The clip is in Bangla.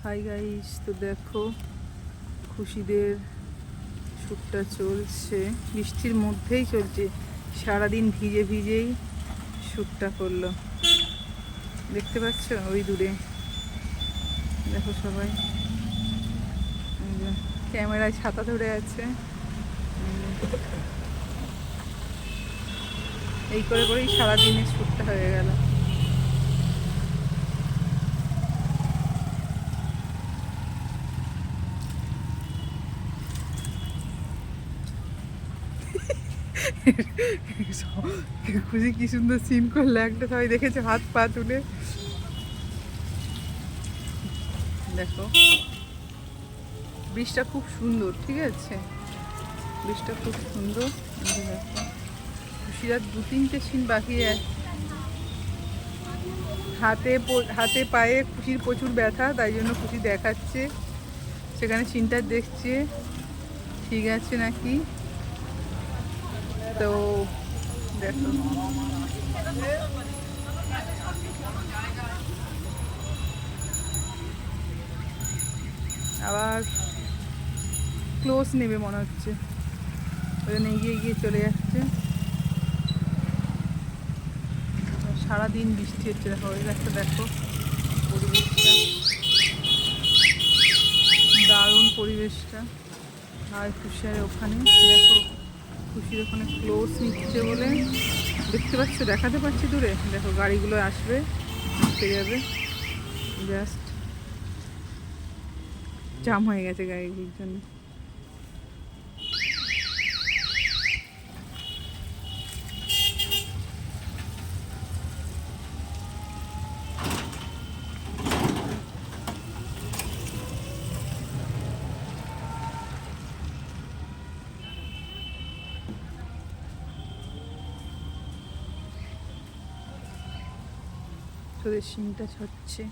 হাই গাইস, তো দেখো খুশিদের শ্যুটটা চলছে, বৃষ্টির মধ্যেই চলছে। সারাদিন ভিজে ভিজেই শ্যুটটা করলো, দেখতে পাচ্ছ ওই দূরে। দেখো সবাই ক্যামেরায় ছাতা ধরে আছে। এই করে করেই সারাদিনের শ্যুটটা হয়ে গেল। খুশি কি সুন্দর সিন করলে, একটা সবাই দেখেছে হাত পা তুলে। দেখো বৃষ্টিটা খুব সুন্দর, ঠিক আছে, বৃষ্টিটা খুব সুন্দর। দেখো খুশির আর 2-3টে সিন বাকি আছে। হাতে পায়ে খুশির প্রচুর ব্যথা, তাই জন্য খুশি দেখাচ্ছে সেখানে সিনটা দেখছে ঠিক আছে নাকি। তো দেখো আবার ক্লোজ নেবে মনে হচ্ছে, ওই জন্য এগিয়ে এগিয়ে চলে যাচ্ছে। সারাদিন বৃষ্টি হচ্ছে, দেখো ওই একটা দেখো পরিবেশটা, দারুণ পরিবেশটা। আর খুশির ওখানে দেখো, খুশির ওখানে ক্লোজ নিচ্ছে বলে দেখতে পাচ্ছ, দেখাতে পাচ্ছি দূরে। দেখো গাড়িগুলো আসবে, আসতে যাবে, জাস্ট জাম হয়ে গেছে গাড়িগুলোর জন্য। তোদের সিনটা হচ্ছে